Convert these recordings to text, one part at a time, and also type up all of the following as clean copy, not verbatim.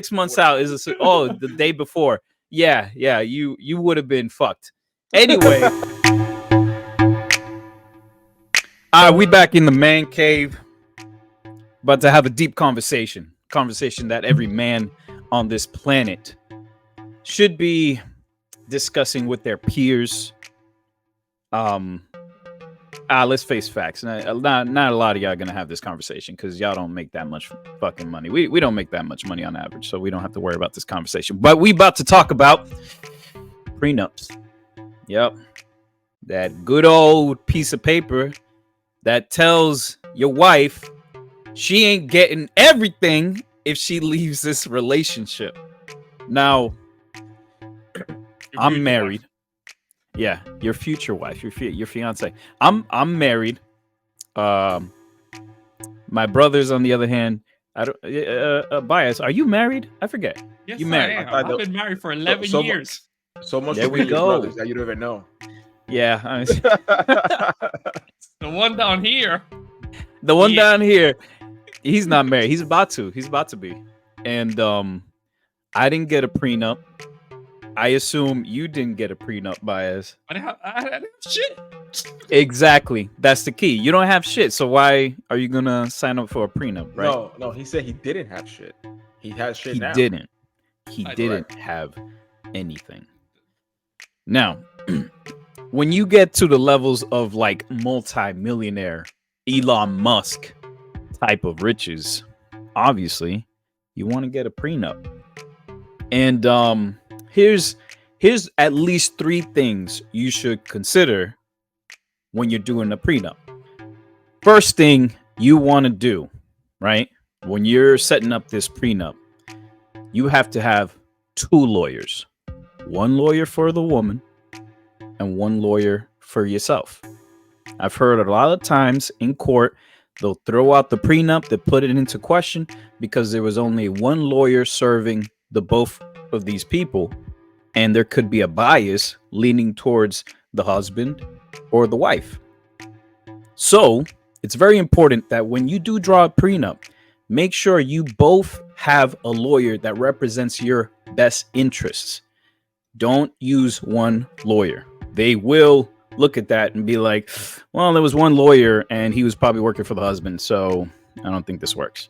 6 months out is the day before. Yeah, you would have been fucked. Anyway, we back in the man cave, about to have a deep conversation that every man on this planet should be discussing with their peers. Let's face facts. Not a lot of y'all gonna have this conversation because y'all don't make that much fucking money. We don't make that much money on average, so we don't have to worry about this conversation. But we about to talk about prenups. Yep, that good old piece of paper that tells your wife she ain't getting everything if she leaves this relationship. Now, I'm married. Yeah, your future wife, your fiance. I'm married. My brothers, on the other hand, I don't. Bias. Are you married? I forget. Yes, you married? I am. I've been married for 11 years. So much there for we your go. brothers that you don't even know. Yeah, the one down here. The one down here. He's not married. He's about to. He's about to be. And I didn't get a prenup. I assume you didn't get a prenup, Bias. I didn't have shit. Exactly. That's the key. You don't have shit. So why are you gonna sign up for a prenup, right? No. He said he didn't have shit. He has shit now. He didn't have anything. Now, when you get to the levels of like multi-millionaire Elon Musk type of riches, obviously you want to get a prenup. And here's at least 3 things you should consider when you're doing a prenup. First thing you want to do, right, when you're setting up this prenup, you have to have 2 lawyers. 1 lawyer for the woman and 1 lawyer for yourself. I've heard a lot of times in court, they'll throw out the prenup, they put it into question because there was only 1 lawyer serving the both of these people, and there could be a bias leaning towards the husband or the wife. So it's very important that when you do draw a prenup, make sure you both have a lawyer that represents your best interests. Don't use 1 lawyer. They will look at that and be like, well, there was 1 lawyer and he was probably working for the husband, so I don't think this works.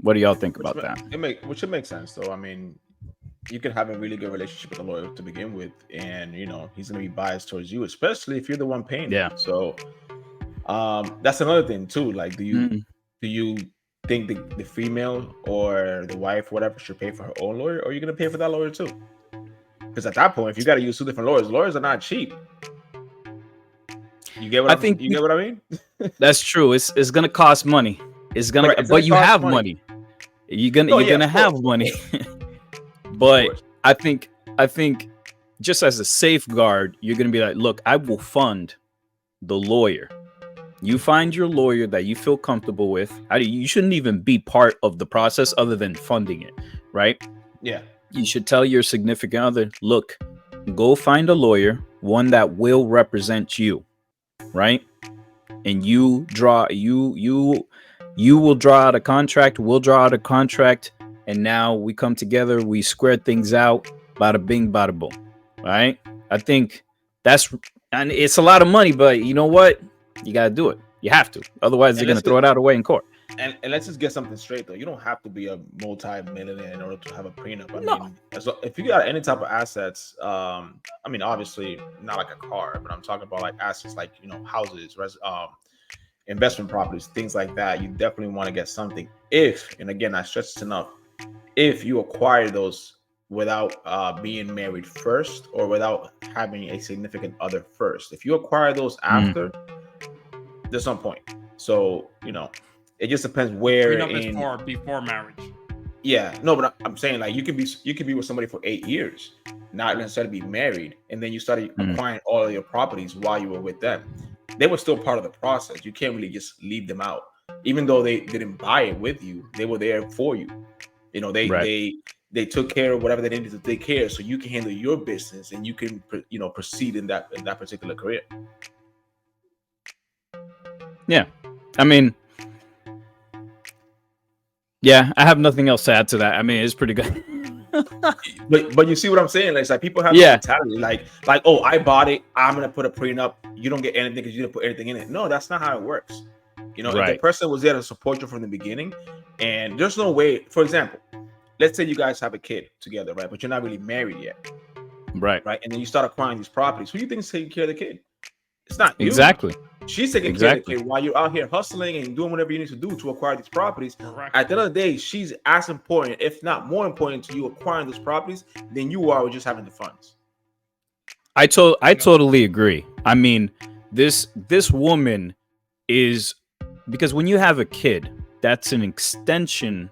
What do y'all think about that? Which makes sense, though. I mean, you can have a really good relationship with a lawyer to begin with, and he's going to be biased towards you, especially if you're the one paying. Yeah. So that's another thing too. Like, do you think the female or the wife, whatever, should pay for her own lawyer, or are you going to pay for that lawyer too? Because at that point, if you got to use 2 different lawyers are not cheap. You get what you get what I mean? That's true. It's gonna cost money. It's gonna, but you have money. You're gonna have money. But I think just as a safeguard, you're gonna be like, look, I will fund the lawyer. You find your lawyer that you feel comfortable with. You shouldn't even be part of the process other than funding it, right? Yeah. You should tell your significant other, look, go find a lawyer, one that will represent you, right? And you will draw out a contract, we'll draw out a contract, and now we come together, we square things out, bada bing, bada boom, right? I think and it's a lot of money, but you know what? You got to do it. You have to. Otherwise, they're going to throw it out away in court. And let's just get something straight, though. You don't have to be a multi-millionaire in order to have a prenup. I mean, if you got any type of assets, I mean, obviously not like a car, but I'm talking about like assets like, houses, investment properties, things like that. You definitely want to get something if, and again, I stress this enough, if you acquire those without being married first or without having a significant other first. If you acquire those after, there's some point. So, it just depends where. Prenup is before marriage. Yeah, no, but I'm saying like you could be with somebody for 8 years, not necessarily be married, and then you started acquiring all of your properties while you were with them. They were still part of the process. You can't really just leave them out, even though they didn't buy it with you. They were there for you. They took care of whatever they needed to take care of, so you can handle your business and you can proceed in that particular career. Yeah, I mean, Yeah, I have nothing else to add to that. I mean, it's pretty good. But you see what I'm saying? It's like people have Yeah. this mentality, like oh, I bought it, I'm gonna put a prenup. You don't get anything because you didn't put anything in it. No, that's not how it works. You know, if the Right. person was there to support you from the beginning, and there's no way. For example, let's say you guys have a kid together, right? But you're not really married yet, Right. right? And then you start acquiring these properties. Who do you think is taking care of the kid? It's not you. Exactly. She's taking care of the kid while you're out here hustling and doing whatever you need to do to acquire these properties. Correct. At the end of the day, she's as important, if not more important, to you acquiring those properties than you are with just having the funds. I totally agree. I mean, this woman is, because when you have a kid, that's an extension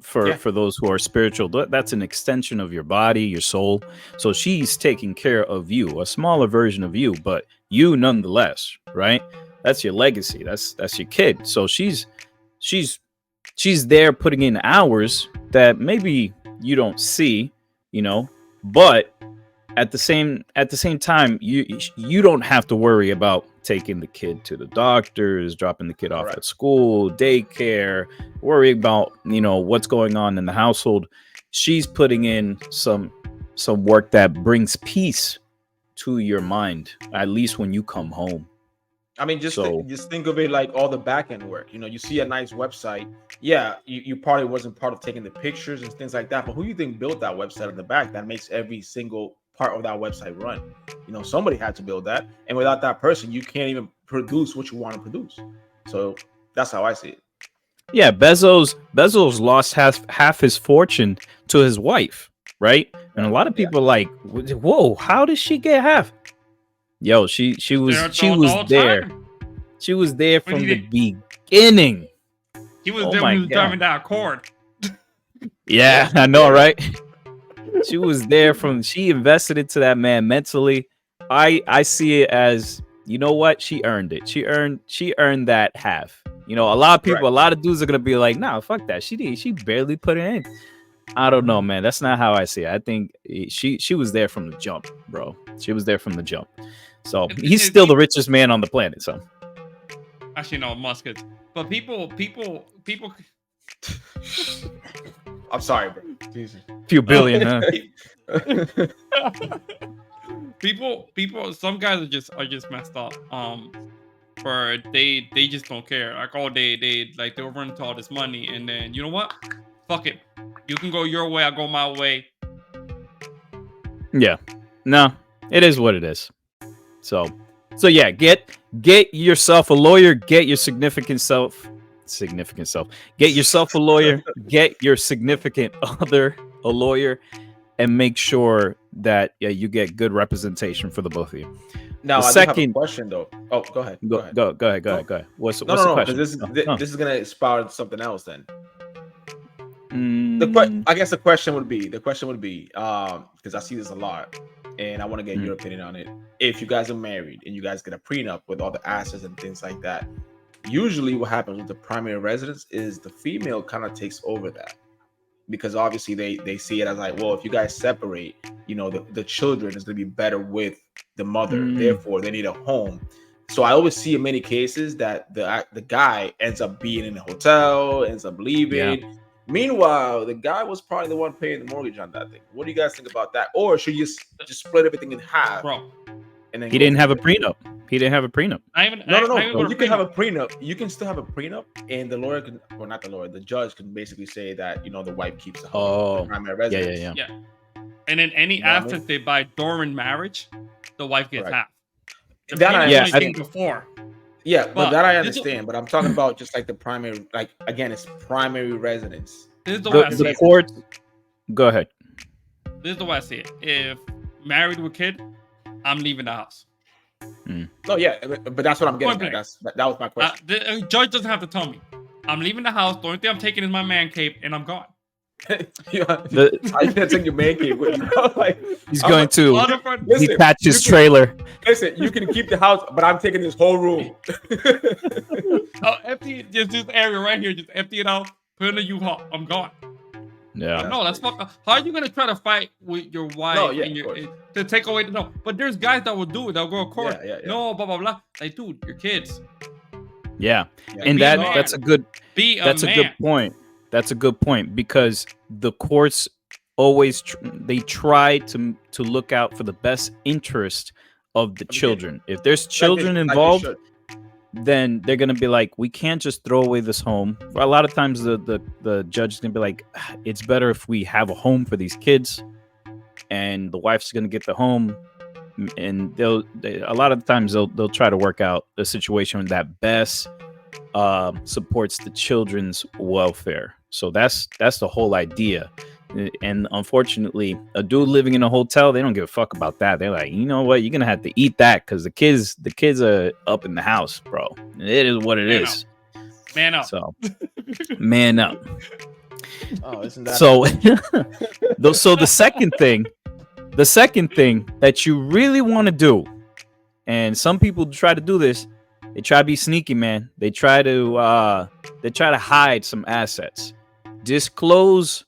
for those who are spiritual. That's an extension of your body, your soul. So she's taking care of you, a smaller version of you, but you nonetheless, right? That's your legacy. That's your kid. So she's there putting in hours that maybe you don't see, you know, but at the same time, you don't have to worry about taking the kid to the doctors, dropping the kid off at school, daycare, worry about, you know, what's going on in the household. She's putting in some work that brings peace to your mind, at least when you come home. I mean, just think of it like all the back end work. You know, you see a nice website. Yeah, you probably wasn't part of taking the pictures and things like that. But who do you think built that website in the back that makes every single part of that website run? You know, somebody had to build that. And without that person, you can't even produce what you want to produce. So that's how I see it. Yeah, Bezos lost half his fortune to his wife, right? And a lot of people are like, whoa, how did she get half? Yo, she was there. She was there from the beginning. He was there when he was driving that Accord. Yeah, I know, right? She was there she invested into that man mentally. I see it as, you know what? She earned it. She earned that half. You know, a lot of people, a lot of dudes are gonna be like, nah, fuck that. She barely put it in. I don't know, man. That's not how I see it. I think she was there from the jump, bro. She was there from the jump. So he's still the richest man on the planet. So actually, no, Musk is. But people. I'm sorry, bro. Jesus. Few billion, huh? people. Some guys are just messed up. For they just don't care. Like, oh, they'll run into all this money, and then you know what? Fuck it. You can go your way. I'll go my way. Yeah. No, it is what it is. So yeah, get yourself a lawyer, get your significant self. Get yourself a lawyer, get your significant other a lawyer, and make sure that you get good representation for the both of you. Now, I have a question though. Oh, go ahead. Go ahead. What's the question? This is gonna inspire something else then. I guess the question would be, because I see this a lot, and I want to get your opinion on it. If you guys are married and you guys get a prenup with all the assets and things like that, usually what happens with the primary residence is the female kind of takes over that, because obviously they see it as like, well, if you guys separate, you know, the children is going to be better with the mother, therefore they need a home. So I always see in many cases that the guy ends up being in a hotel, ends up leaving. Yeah. Meanwhile, the guy was probably the one paying the mortgage on that thing. What do you guys think about that? Or should you just split everything in half? Bro, and then he didn't have a prenup. No. You can have a prenup. You can still have a prenup, and the lawyer can, or not the lawyer, the judge can basically say that, you know, the wife keeps the home, the primary residence. Yeah. And then any assets they buy during marriage, the wife gets half. That I think before. Yeah, but that I understand. But I'm talking about just like the primary, like again, it's primary residence. This is the way I see it. Court. Go ahead. This is the way I see it. If married with kid, I'm leaving the house. Oh yeah, but that's what I'm getting at. That was my question. The judge doesn't have to tell me. I'm leaving the house. The only thing I'm taking is my man cave, and I'm gone. I can't take your man cave with you. Like, he's going to detach his trailer. Listen, you can keep the house, but I'm taking this whole room. Empty just this area right here. Just empty it out. Put in a U-Haul. I'm gone. Yeah. No, that's fuck. How are you gonna try to fight with your wife to take away? No, but there's guys that will do it. They'll go to court. Yeah. No, blah blah blah. Like, dude, your kids. Yeah. And that's a good. That's a good point. That's a good point because the courts always they try to look out for the best interest of the children. If there's children involved, then they're gonna be like, we can't just throw away this home. A lot of times, the judge is gonna be like, it's better if we have a home for these kids, and the wife's gonna get the home, and a lot of the times they'll try to work out a situation that best supports the children's welfare. So that's the whole idea. And unfortunately, a dude living in a hotel, they don't give a fuck about that. They're like, you know what, you're gonna have to eat that because the kids are up in the house, bro. It is what it is. Man up. So man up. Oh, isn't that so so the second thing that you really want to do, and some people try to do this, they try to be sneaky, man. They try to hide some assets. Disclose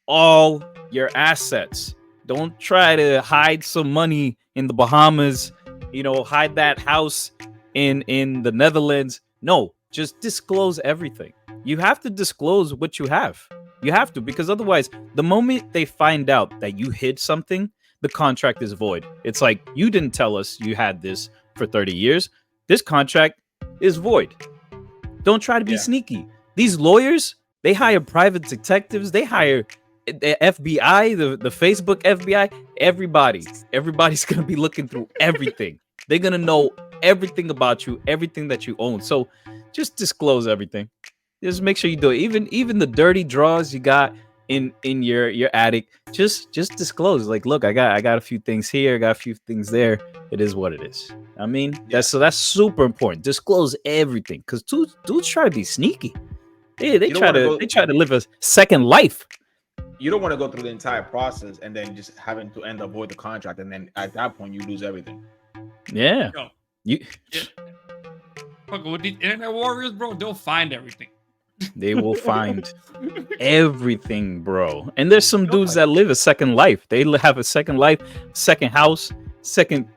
all your assets. Don't try to hide some money in the Bahamas, hide that house in the Netherlands. No, just disclose everything. You have to disclose what you have. You have to, because otherwise, the moment they find out that you hid something, the contract is void. It's like, you didn't tell us you had this for 30 years. This contract is void. Don't try to be sneaky. These lawyers, they hire private detectives. They hire the FBI, the Facebook FBI. Everybody's going to be looking through everything. They're going to know everything about you, everything that you own. So just disclose everything. Just make sure you do it. Even the dirty drawers you got in your attic, just disclose. Like, look, I got a few things here, I got a few things there. It is what it is. I mean, that's super important. Disclose everything, because dudes try to be sneaky. They try to live a second life. You don't want to go through the entire process and then just having to end up void the contract, and then at that point you lose everything. Yeah. Fuck, with these internet warriors, bro, they'll find everything. They will find everything, bro. And there's some dudes that live a second life. They have a second life, second house, second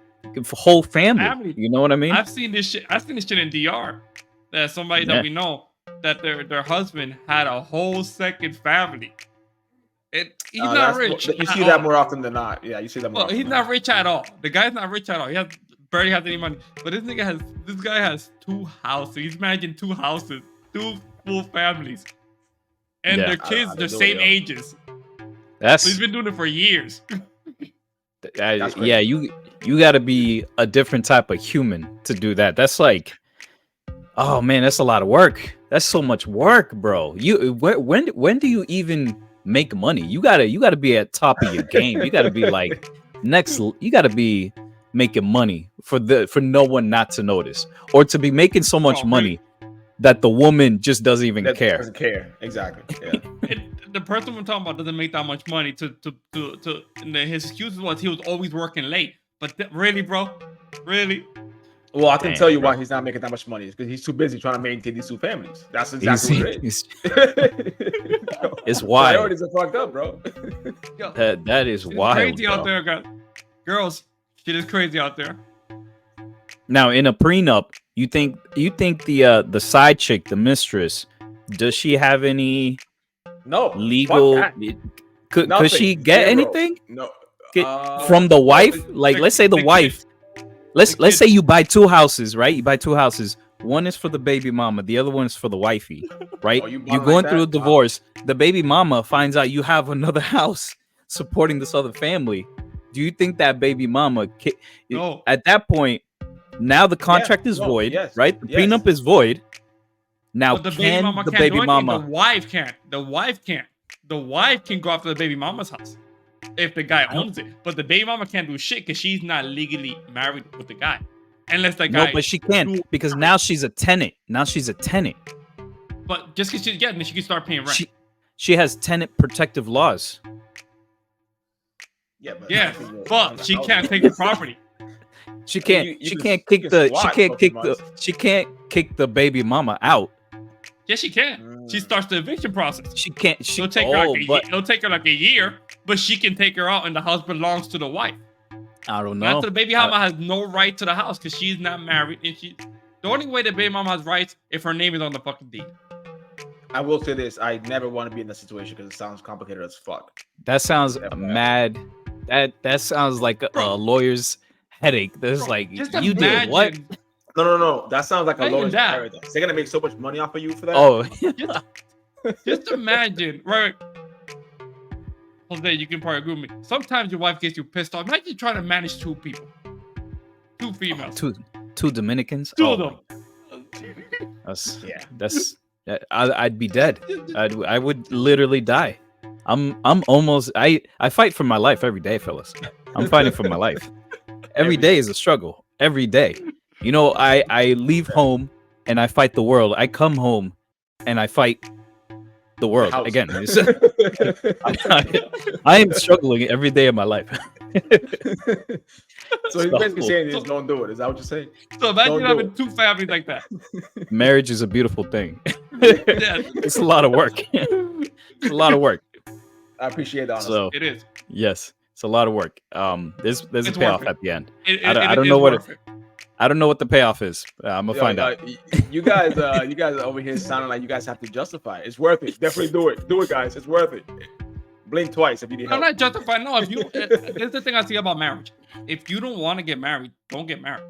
whole family. You know what I mean? I've seen this shit in DR. That somebody that we know, that their husband had a whole second family. He's not rich. You see that more often than not. Yeah, you see that more often. He's not rich at all. The guy's not rich at all. He barely has any money. But this guy has 2 houses. He's managing 2 houses, 2 full families, and their kids, they're same ages. So he's been doing it for years. You got to be a different type of human to do that. That's like, oh man, that's a lot of work. That's so much work, bro. When do you even make money? You gotta be at top of your game. You gotta be like you gotta be making money for no one not to notice, or to be making so much money that the woman just doesn't even care. Doesn't care. Exactly. Yeah. The person we're talking about doesn't make that much money and his excuse was he was always working late. But really, bro? Really? Well, I can tell you why he's not making that much money. It's because he's too busy trying to maintain these 2 families. That's exactly what it is. It's wild. Priorities are fucked up, bro. That is wild. Crazy out there, guys. Girls, shit is crazy out there. Now, in a prenup, you think the side chick, the mistress, does she have any legal? Could she get anything? No. From the wife? Like, let's say the wife. Let's say you buy 2 houses, right? You buy 2 houses. One is for the baby mama, the other one is for the wifey, right? You're going through a divorce. The baby mama finds out you have another house supporting this other family. Do you think that baby mama, at that point, now the contract is void, right? The prenup is void. Now, but the baby mama can't do anything. The wife can't. The wife can't. The wife can go after the baby mama's house if the guy owns it. But the baby mama can't do shit because she's not legally married with the guy. Unless the guy. No, but she can't because now she's a tenant. But just because she can start paying rent. She has tenant protective laws. But she can't take the property. She can't kick the baby mama out. Yes, she can. She starts the eviction process. She can't. It'll take her like a year, but she can take her out, and the house belongs to the wife. I don't know. After the baby mama has no right to the house because she's not married, and the only way the baby mama has rights if her name is on the fucking deed. I will say this: I never want to be in that situation because it sounds complicated as fuck. That sounds Definitely. mad. That sounds like a Bro. lawyer's headache. There's Bro, like just you did what? imagine- No. That sounds like a Not even lawyer's that. paradise. They're gonna make so much money off of you for that. Oh, Just imagine, right? Jose, you can probably agree with me. Sometimes your wife gets you pissed off. Imagine trying to manage two people, two females, two Dominicans. two Oh, of them. I'd be dead. I would literally die. I'm almost. I fight for my life every day, fellas. I'm fighting for my life. Every day is a struggle. Every day. You know, I leave home and I fight the world. I come home and I fight the world House. again. I am struggling every day of my life. So he's basically saying you just don't do it. Is that what you're saying? So imagine Don't do having it. two families like that. Marriage is a beautiful thing. Yeah, It's a lot of work. It's a lot of work. I appreciate that. Honestly. So it is. yes, it's a lot of work. There's a It's payoff worth it. at the end. It I don't is know what worth it. I don't know what the payoff is. I'm gonna find out. You guys are over here sounding like you guys have to justify it. It's worth it. Definitely do it. Do it, guys. It's worth it. Blink twice if you need I'm help. not justifying. No, if you, there's the thing I see about marriage. If you don't want to get married, don't get married.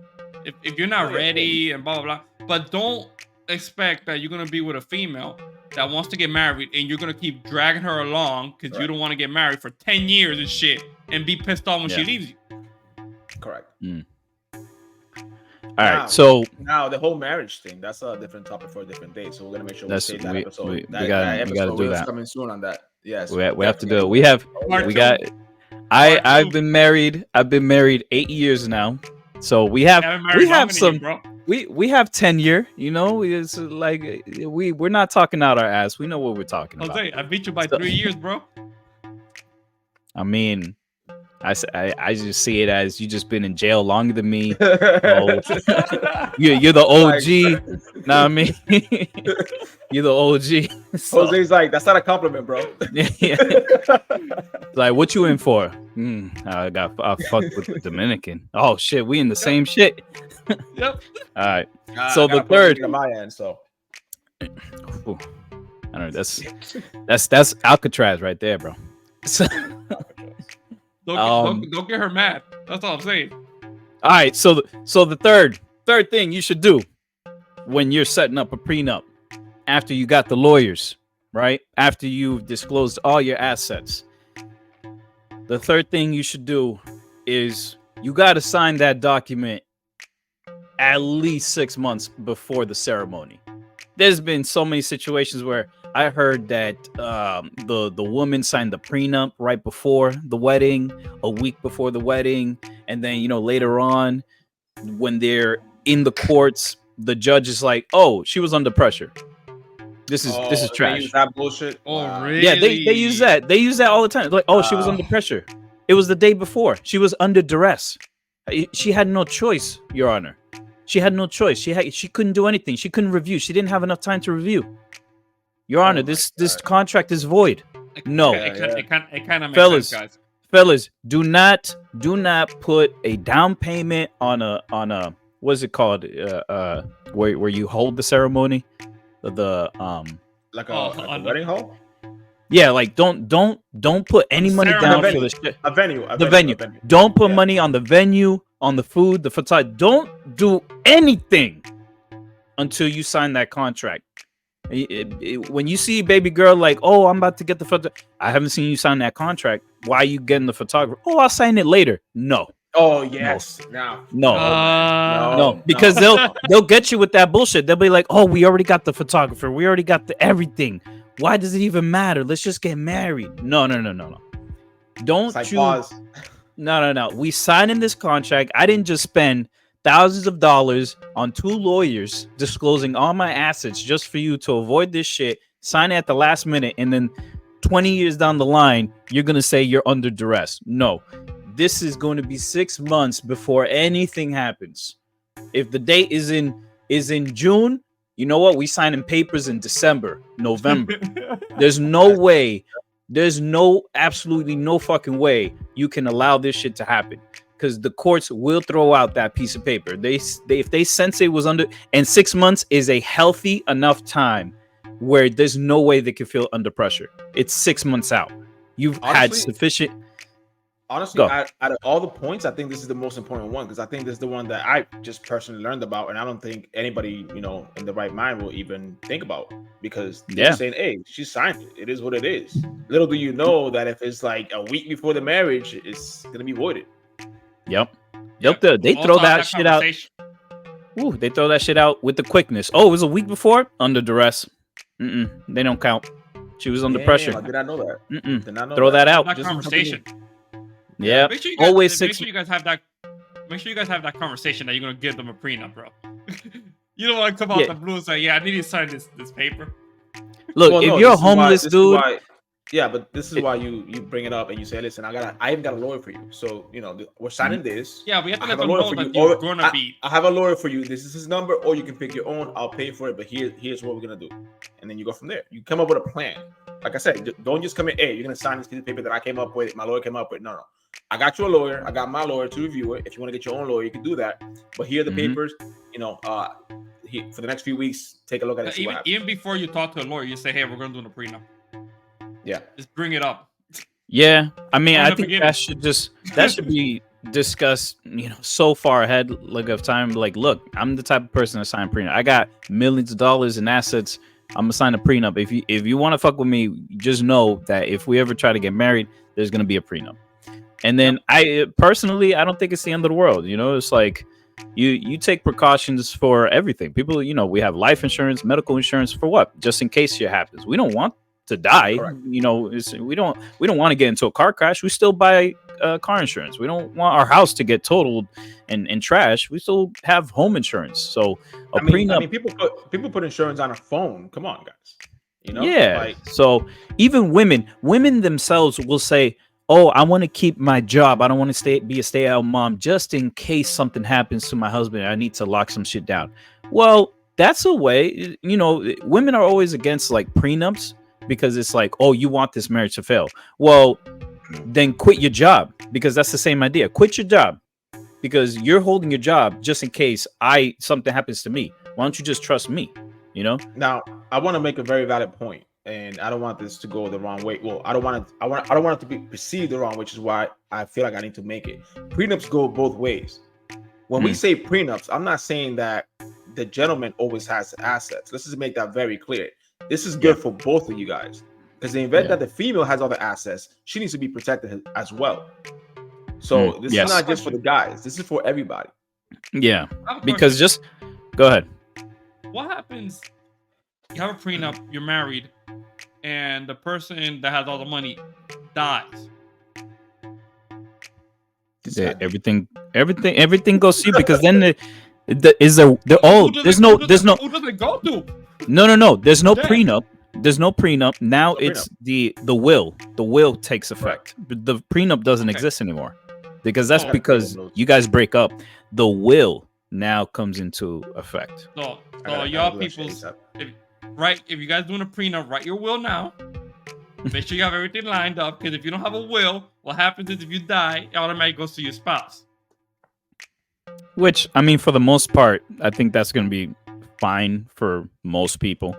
If you're not ready and blah blah blah, but don't expect that you're gonna be with a female that wants to get married and you're gonna keep dragging her along because you Right. don't want to get married for 10 years and shit and be pissed off when she Yeah. leaves you. Correct. All Now- right, so Now the whole marriage thing—that's a different topic for a different day. So we're gonna make sure we That's- save that we- episode. we That gotta episode do is that. coming soon on that. Yes, we have to do it. definitely. We have Part we two. got. Part I've two. been married. I've been married 8 years now. So we have Haven't married we how have many some years, bro? we have tenure. You know, it's like we're not talking out our ass. We know what we're talking about. Jose, I beat you by So- 3 years, bro. I mean, I just see it as you just been in jail longer than me. You're the OG. Know what I mean? You're the OG. So, Jose's like, that's not a compliment, bro. yeah. Like, what you in for? I fucked with the Dominican. Oh shit, we in the same shit. Yep. All right. I So the gotta put third- it on my end. So Ooh. I don't know. That's Alcatraz right there, bro. So, Don't get her mad. That's all I'm saying. all right. So the third thing you should do when you're setting up a prenup, after you got the lawyers, right? After you've disclosed all your assets, the third thing you should do is you got to sign that document at least 6 months before the ceremony. There's been so many situations where I heard that the woman signed the prenup right before the wedding, a week before the wedding, and then later on, when they're in the courts, the judge is like, "Oh, she was under pressure. This is they trash." use that bullshit. Oh, Wow. really? Yeah, they use that. They use that all the time. Like, "Oh, she was under pressure. It was the day before. She was under duress. She had no choice, Your Honor. She had no choice. She couldn't do anything. She couldn't review. She didn't have enough time to review. Your Honor, my this God. contract is void." No. It kind of makes Fellas. sense, guys. Fellas, do not put a down payment on a what's it called? Where you hold the ceremony, the Like Oh, a on- wedding hall, yeah, like don't put any money down ceremony. for the shit. a venue, The venue. Don't put Yeah. money on the venue, on the food, the photography. Don't do anything until you sign that contract. When you see baby girl like, "Oh, I'm about to get the photo," I haven't seen you sign that contract. Why are you getting the photographer? "Oh, I'll sign it later." No, Oh yes, now no. Uh, No, because they'll get you with that bullshit. They'll be like, "Oh, we already got the photographer. We already got the everything. Why does it even matter? Let's just get married." No. Don't it's like you? pause. No. We signed in this contract. I didn't just spend thousands of dollars on 2 lawyers disclosing all my assets just for you to avoid this shit. Sign it at the last minute, and then 20 years down the line, you're gonna say you're under duress. No. This is going to be 6 months before anything happens. If the date is in June, you know what? We signing papers in December, November. There's no way. There's absolutely no fucking way you can allow this shit to happen, because the courts will throw out that piece of paper. They if they sense it was under, and 6 months is a healthy enough time where there's no way they can feel under pressure. It's 6 months out. You've had sufficient. Honestly, out of all the points, I think this is the most important one because I think this is the one that I just personally learned about, and I don't think anybody, in the right mind will even think about because they're saying, "Hey, she signed it. It is what it is." Little do you know that if it's like a week before the marriage, it's gonna be voided. Yep. They throw that shit out. Ooh, they throw that shit out with the quickness. Oh, it was a week before under duress. They don't count. She was under pressure. I did not know that. Did not know throw that out. That conversation. Yeah. Make sure you guys have that. Make sure you guys have that conversation that you're gonna give them a prenup, bro. You don't want to come out the blue and say, "Yeah, I need you to sign this paper." Look, if you're a homeless dude. Yeah, but this is why you bring it up and you say, "Listen, I even got a lawyer for you." So we're signing this. Yeah, we have to let them know that you're gonna be. I have a lawyer for you. This is his number, or you can pick your own. I'll pay for it, but here's what we're gonna do, and then you go from there. You come up with a plan. Like I said, don't just come in. Hey, you're gonna sign this piece of paper that I came up with. My lawyer came up with. No. I got you a lawyer. I got my lawyer to review it. If you want to get your own lawyer, you can do that. But here are the papers. For the next few weeks, take a look at it. Even before you talk to a lawyer, you say, "Hey, we're gonna do a prenup." Yeah, just bring it up. Yeah, I mean, I think that should be discussed. So far ahead of time. Like, look, I'm the type of person to sign a prenup. I got millions of dollars in assets. I'm gonna sign a prenup. If you want to fuck with me, just know that if we ever try to get married, there's gonna be a prenup. And then I personally don't think it's the end of the world. It's like you take precautions for everything. People, we have life insurance, medical insurance for what? Just in case shit happens. We don't want to die. Correct. We don't want to get into a car crash. We still buy car insurance. We don't want our house to get totaled and trash. We still have home insurance. So prenup. People put insurance on a phone. Come on, guys. Yeah. So even women themselves will say, "Oh, I want to keep my job. I don't want to be a stay-at-home mom just in case something happens to my husband. I need to lock some shit down." Well, that's a way. Women are always against like prenups because it's like, "Oh, you want this marriage to fail." Well, then quit your job because that's the same idea. Quit your job because you're holding your job just in case something happens to me. Why don't you just trust me? Now, I want to make a very valid point. And I don't want this to go the wrong way. Well, I don't want it to be perceived the wrong, which is why I feel like I need to make it. Prenups go both ways. When we say prenups, I'm not saying that the gentleman always has assets. Let's just make that very clear. This is good for both of you guys. Because in the event that the female has all the assets, she needs to be protected as well. So this is not just for the guys. This is for everybody. Yeah. Because go ahead. What happens? You have a prenup, you're married, and the person that has all the money dies. Everything goes through because then there's no Who does it go to? No. There's no prenup. There's no prenup. Now it's the will. The will takes effect. Right. The prenup doesn't exist anymore because that's because you guys break up. The will now comes into effect. So y'all people's. If you guys doing a prenup, write your will now. Make sure you have everything lined up, because if you don't have a will, what happens is if you die, it automatically goes to your spouse. Which, I mean, for the most part, I think that's going to be fine for most people.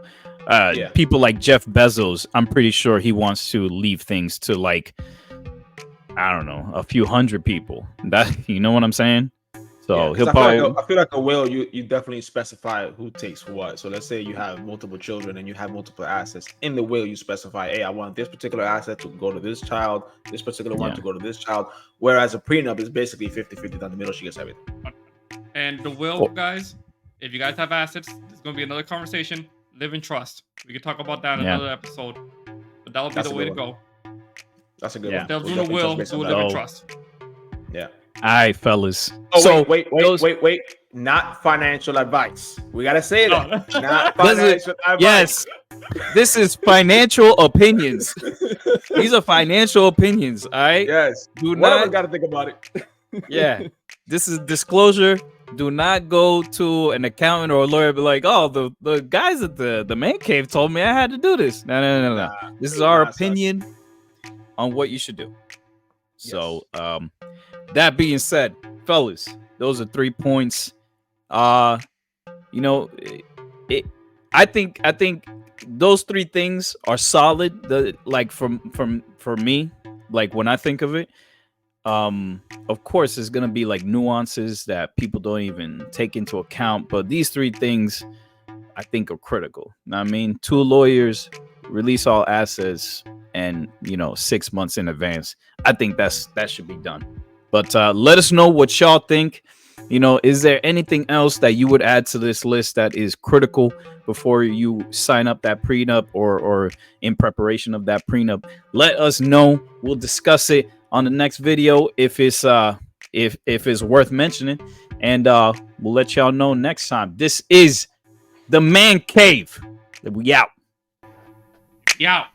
People like Jeff Bezos, I'm pretty sure he wants to leave things to like, I don't know, a few hundred people. That, you know what I'm saying? So he'll probably. I feel like a will, you definitely specify who takes what. So let's say you have multiple children and you have multiple assets. In the will, you specify, "Hey, I want this particular asset to go to this child, this particular one to go to this child." Whereas a prenup is basically 50-50 down the middle. She gets everything. And the will, guys, if you guys have assets, there's going to be another conversation. Live in trust. We can talk about that in another episode. But that would be the way to go. That's a good one. They'll do the will, do live in trust. Yeah. All right, fellas. Oh, wait. Not financial advice. We got to say that. Not financial advice. Yes. This is financial opinions. These are financial opinions, all right? Yes. Do not got to think about it. Yeah. This is disclosure. Do not go to an accountant or a lawyer and be like, "Oh, the guys at the man cave told me I had to do this." No. Nah, this is our opinion on what you should do. So, that being said, fellas, those are 3 points. I think those three things are solid. The like for me, like when I think of it, of course there's gonna be like nuances that people don't even take into account, but these three things I think are critical. I mean, 2 lawyers, release all assets, and 6 months in advance. I think that should be done. But let us know what y'all think. Is there anything else that you would add to this list that is critical before you sign up that prenup or in preparation of that prenup? Let us know. We'll discuss it on the next video if it's if it's worth mentioning, and we'll let y'all know next time. This is the Man Cave. We out. Yeah.